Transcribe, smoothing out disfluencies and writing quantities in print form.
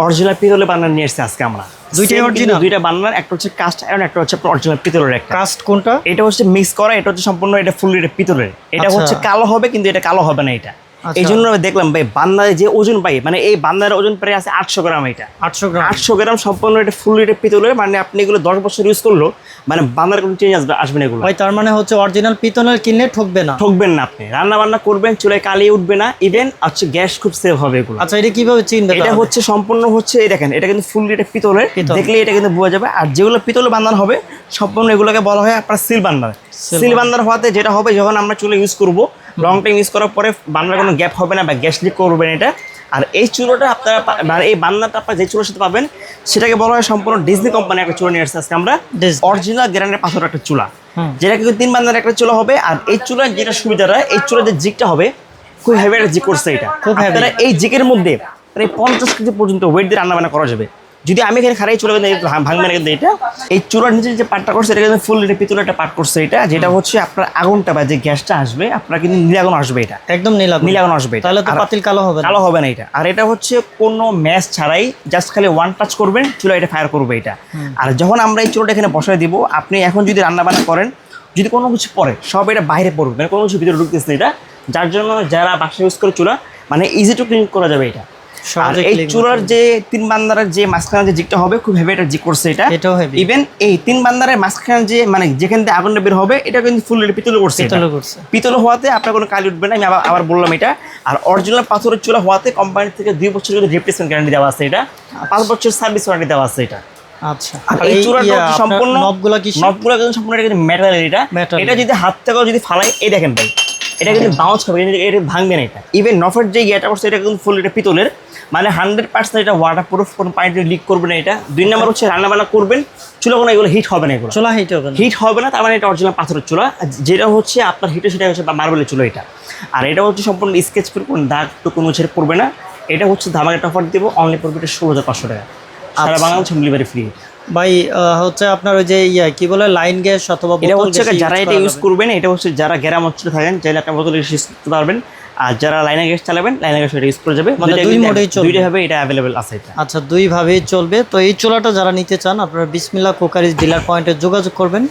Original পিতলের বান্নার নিয়ে এসেছি আজকে আমরা। দুইটাই অরিজিনাল? দুইটা বান্নার, একটা হচ্ছে কাস্ট আয়রন, একটা হচ্ছে অরিজিনাল পিতলের। একটা কাস্ট কোনটা? এটা হচ্ছে মিক্স করা, এটা হচ্ছে সম্পূর্ণ এটা ফুললি এটা পিতলের। এটা আচ্ছা। হচ্ছে কালো হবে, কিন্তু এটা কালো হবে না এটা। আচ্ছা। এই জন্য আমি দেখলাম ভাই বান্দার যে ওজন পাই, মানে এই বান্দার ওজন প্রায় আছে 800 গ্রাম। এটা 800 গ্রাম? 800 গ্রাম সম্পূর্ণ এটা ফুললি এটা পিতলের। মানে আপনি এগুলো 10 বছর ইউজ করলো মানে বান্দার কোনো চেঞ্জ আসবে না এগুলো ভাই। তার মানে হচ্ছে অরিজিনাল পিতলের কিনলে ঠকবে না? ঠকবেন না। আপনি রান্না বান্না করবেন, চুলায় কালি উঠবে না, ইভেন হচ্ছে গ্যাস খুব সেভ হবে এগুলো। আচ্ছা, এটা কিভাবে চিনবে? এটা হচ্ছে সম্পূর্ণ হচ্ছে এই দেখেন, এটা কিন্তু ফুললি এটা পিতলের, পিতল। দেখলে এটা কিন্তু বোঝা যাবে। আর যেগুলো পিতলের বান্দার হবে সম্পূর্ণ এগুলোকে বলা হয় আপনার সিল বান্দার। সিল বান্দার হওয়াতে যেটা হবে, যখন আমরা চুলা ইউজ করবো লং টাইম ইউজ করার পরে বান্দার কোনো গ্যাপ হবে না বা গ্যাস লিক করবে না এটা। আর এই চুলোটা আপনারা মানে এই বান্দাটা আপনারা যে চুলোর সাথে পাবেন সেটাকে বলা হয় সম্পূর্ণ ডিজনি কোম্পানি একটা চুলা নিয়ে আসছে আজকে আমরা। অরিজিনাল গ্যারান্টি পাথর একটা চুলা, যেটা কিন্তু 3 বান্দার একটা চুলা হবে। আর এই চুলার যেটা সুবিধাটা, এই চুলার যে জিকটা হবে খুব হেভি একটা জিক করছে এটা। আপনারা এই জিকের মধ্যে প্রায় 50 কেজি পর্যন্ত ওয়েট দিয়ে রান্না বান্না করা যাবে। যদি আমি এখানে খারাই চুলা কিন্তু ভাঙবে না কিন্তু এটা। এই চুলার নিচে যে পাটটা করছে এটা কিন্তু ফুল এটা পিতলের একটা পাট করছে এটা, যেটা হচ্ছে আপনার আগুনটা বা যে গ্যাসটা আসবে আপনার কিন্তু নীল আগুন আসবে। এটা একদম নীল আগুন আসবে। তাহলে তো পাতিল কালো হবে না? কালো হবে না এটা। আর এটা হচ্ছে কোনো ম্যাচ ছাড়াই জাস্ট খালি ওয়ান টাচ করবেন, চুলা এটা ফায়ার করবে এটা। আর যখন আমরা এই চুলাটা এখানে বসায় দিব, আপনি এখন যদি রান্না বান্না করেন, যদি কোনো কিছু পড়ে সব এটা বাইরে পড়বে, মানে কোনো কিছু ভিতরে ঢুকতেছে না এটা। যার জন্য যারা বাসায় ইউজ করে চুলা, মানে ইজি টু ক্লিন করা যাবে এটা। আর এই চুলার যে 3 বান্দারের যে মাঝখানে যে জিকটা হবে খুব হেভি একটা জিক করছে এটা। ইভেন এই 3 বান্দারের মাঝখানে যে মানে যেখান থেকে আগুনটা বের হবে এটা কিন্তু ফুল পিতলে করছে। পিতল হওয়াতে আপনার কোনো কালি উঠবে না, আমি আবার বললাম এটা। আর অরিজিনাল পাথরের চুলা হওয়াতে কোম্পানি থেকে 2 বছর কিন্তু রিপ্লেসমেন্ট গ্যারান্টি দেওয়া আছে এটা, 5 বছর সার্ভিস ওয়ারেন্টি দেওয়া আছে এটা। আচ্ছা। আর এই চুলাটা সম্পূর্ণ নবগুলো কিন্তু সম্পূর্ণ এটা কিন্তু মেটাল। এটা যদি হাত থেকে যদি ফালাই, এই দেখেন ভাই এটা কিন্তু বাউন্স হবে, এটা ভাঙবে না এটা। ইভেন নফের যে ইয়েটা করছে এটা কিন্তু ফুল এটা পিতলের, মানে 100% এটা ওয়াটার প্রুফ, কোনো পানিতে লিক করবে না এটা। 2 নম্বর হচ্ছে রান্না বান্না করবেন চুলা কোনো এগুলো হিট হবে না, এগুলো চুলা হিট হবে না। তার মানে এটা অরিজিনাল পাথরের চুলা, যেটা হচ্ছে আপনার হিটে সেটা হচ্ছে মার্বেলের চুলা এটা। আর এটা হচ্ছে সম্পূর্ণ স্কেচ ফ্রি, কোনো দাগ তো কোনো ছেড়ে পড়বে না। এটা হচ্ছে ধামাকা একটা অফার দেবো, অনলি পড়বে এটা 16,500 টাকা, সারা বাংলাদেশ হোম ডেলিভারি ফ্রি। ভাই হচ্ছে আপনার ওই যে কি বলে লাইন গ্যাস অথবা এটা হচ্ছে যারা এটা ইউজ করবেন, এটা হচ্ছে যারা গ্যারাম অঞ্চলে থাকেন চাইলে একটা বোতল ইউজ করতে পারবেন। আর যারা লাইনের গ্যাস চালাবেন লাইনের গ্যাস এটা ইউজ করে যাবে, মানে দুই মোডেই চলবে। দুইটা ভাবে এটা अवेलेबल আছে এটা। আচ্ছা, দুই ভাবেই চলবে। তো এই চুলাটা যারা নিতে চান আপনারা বিসমিল্লাহ কুকারিজ ডিলার পয়েন্টে যোগাযোগ করবেন।